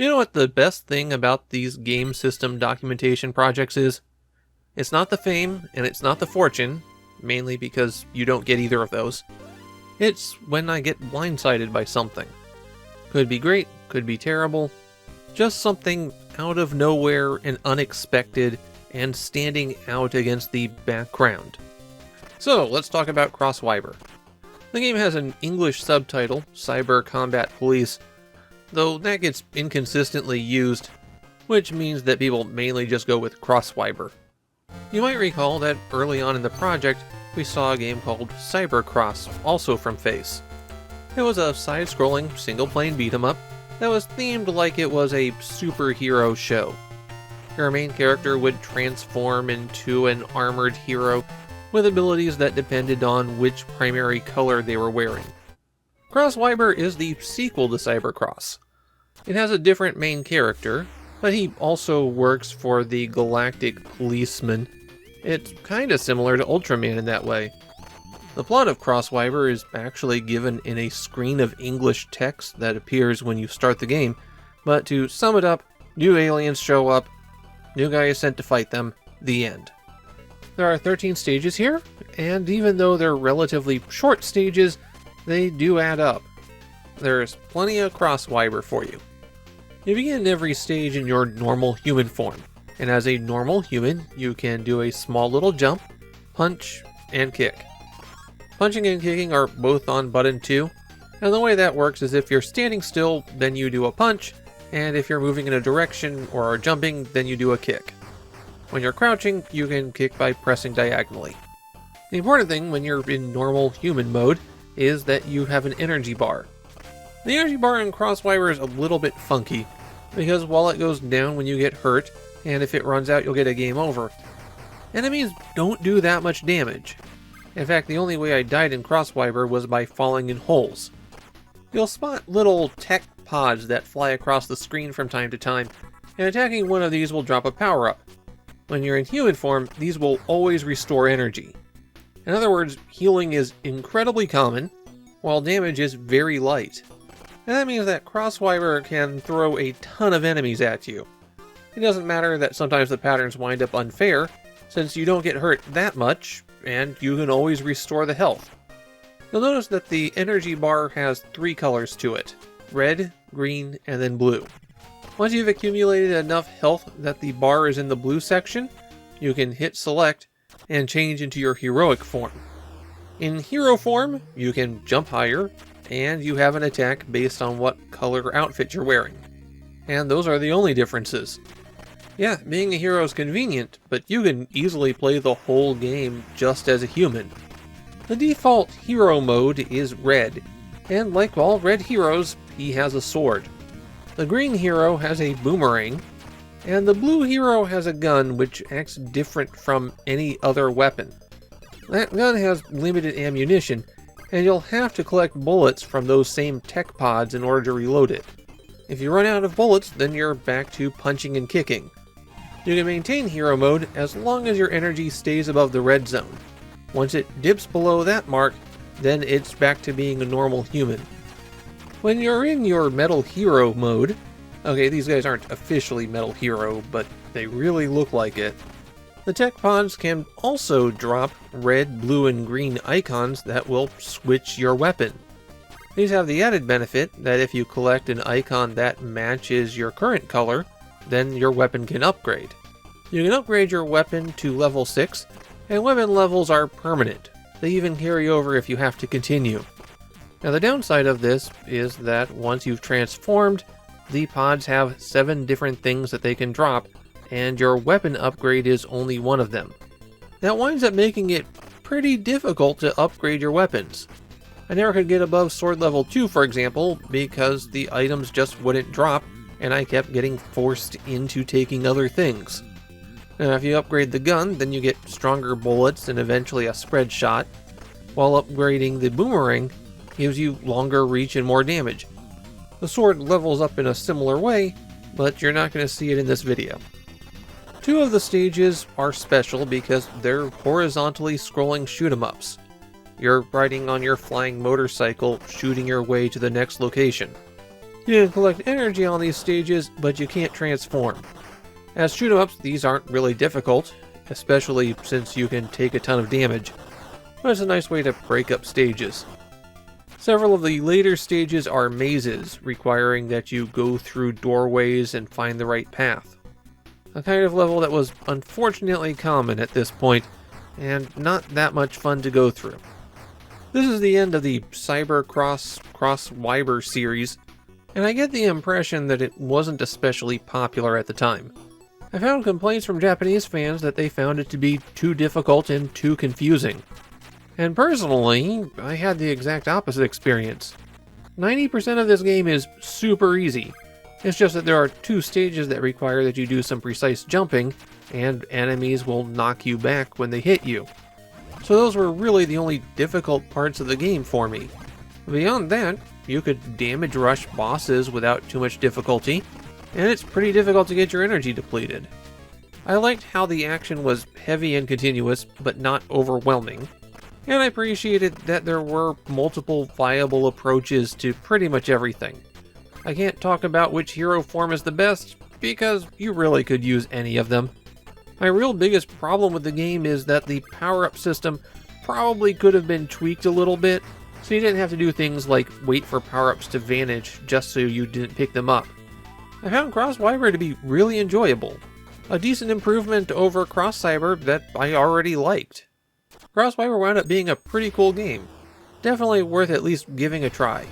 You know what the best thing about these game system documentation projects is? It's not the fame and it's not the fortune, mainly because you don't get either of those. It's when I get blindsided by something. Could be great, could be terrible, just something out of nowhere and unexpected and standing out against the background. So let's talk about Cross Wiber. The game has an English subtitle, Cyber Combat Police, though that gets inconsistently used, which means that people mainly just go with Cross Wiber. You might recall that early on in the project, we saw a game called Cybercross, also from Face. It was a side-scrolling, single-plane beat-em-up that was themed like it was a superhero show. Your main character would transform into an armored hero with abilities that depended on which primary color they were wearing. Cross Wiber is the sequel to Cybercross. It has a different main character, but he also works for the Galactic Policeman. It's kinda similar to Ultraman in that way. The plot of Cross Wiber is actually given in a screen of English text that appears when you start the game, but to sum it up, new aliens show up, new guy is sent to fight them, the end. There are 13 stages here, and even though they're relatively short stages, they do add up. There's plenty of Cross Wiber for you. You begin every stage in your normal human form, and as a normal human, you can do a small little jump, punch, and kick. Punching and kicking are both on button 2, and the way that works is if you're standing still, then you do a punch, and if you're moving in a direction or are jumping, then you do a kick. When you're crouching, you can kick by pressing diagonally. The important thing when you're in normal human mode is that you have an energy bar. The energy bar in Cross Wiber is a little bit funky, because while it goes down when you get hurt, and if it runs out you'll get a game over, enemies don't do that much damage. In fact, the only way I died in Cross Wiber was by falling in holes. You'll spot little tech pods that fly across the screen from time to time, and attacking one of these will drop a power-up. When you're in human form, these will always restore energy. In other words, healing is incredibly common, while damage is very light. And that means that Cross Wiber can throw a ton of enemies at you. It doesn't matter that sometimes the patterns wind up unfair, since you don't get hurt that much, and you can always restore the health. You'll notice that the energy bar has 3 colors to it: red, green, and then blue. Once you've accumulated enough health that the bar is in the blue section, you can hit select and change into your heroic form. In hero form, you can jump higher, and you have an attack based on what color outfit you're wearing. And those are the only differences. Yeah, being a hero is convenient, but you can easily play the whole game just as a human. The default hero mode is red, and like all red heroes, he has a sword. The green hero has a boomerang, and the blue hero has a gun which acts different from any other weapon. That gun has limited ammunition, and you'll have to collect bullets from those same tech pods in order to reload it. If you run out of bullets, then you're back to punching and kicking. You can maintain hero mode as long as your energy stays above the red zone. Once it dips below that mark, then it's back to being a normal human. When you're in your Metal Hero mode, okay, these guys aren't officially Metal Hero, but they really look like it, the tech pods can also drop red, blue, and green icons that will switch your weapon. These have the added benefit that if you collect an icon that matches your current color, then your weapon can upgrade. You can upgrade your weapon to level 6, and weapon levels are permanent. They even carry over if you have to continue. Now the downside of this is that once you've transformed, the pods have 7 different things that they can drop, and your weapon upgrade is only one of them. That winds up making it pretty difficult to upgrade your weapons. I never could get above sword level 2, for example, because the items just wouldn't drop, and I kept getting forced into taking other things. Now if you upgrade the gun, then you get stronger bullets and eventually a spread shot, while upgrading the boomerang gives you longer reach and more damage. The sword levels up in a similar way, but you're not going to see it in this video. 2 of the stages are special because they're horizontally scrolling shoot-em-ups. You're riding on your flying motorcycle, shooting your way to the next location. You can collect energy on these stages, but you can't transform. As shoot-em-ups, these aren't really difficult, especially since you can take a ton of damage, but it's a nice way to break up stages. Several of the later stages are mazes, requiring that you go through doorways and find the right path. A kind of level that was unfortunately common at this point, and not that much fun to go through. This is the end of the Cyber Cross Wiber series, and I get the impression that it wasn't especially popular at the time. I found complaints from Japanese fans that they found it to be too difficult and too confusing. And personally, I had the exact opposite experience. 90% of this game is super easy. It's just that there are 2 stages that require that you do some precise jumping, and enemies will knock you back when they hit you. So those were really the only difficult parts of the game for me. Beyond that, you could damage rush bosses without too much difficulty, and it's pretty difficult to get your energy depleted. I liked how the action was heavy and continuous, but not overwhelming. And I appreciated that there were multiple viable approaches to pretty much everything. I can't talk about which hero form is the best, because you really could use any of them. My real biggest problem with the game is that the power-up system probably could have been tweaked a little bit, so you didn't have to do things like wait for power-ups to vanish just so you didn't pick them up. I found Cross Wiber to be really enjoyable. A decent improvement over Cross Cyber that I already liked. Cross Wiber wound up being a pretty cool game. Definitely worth at least giving a try.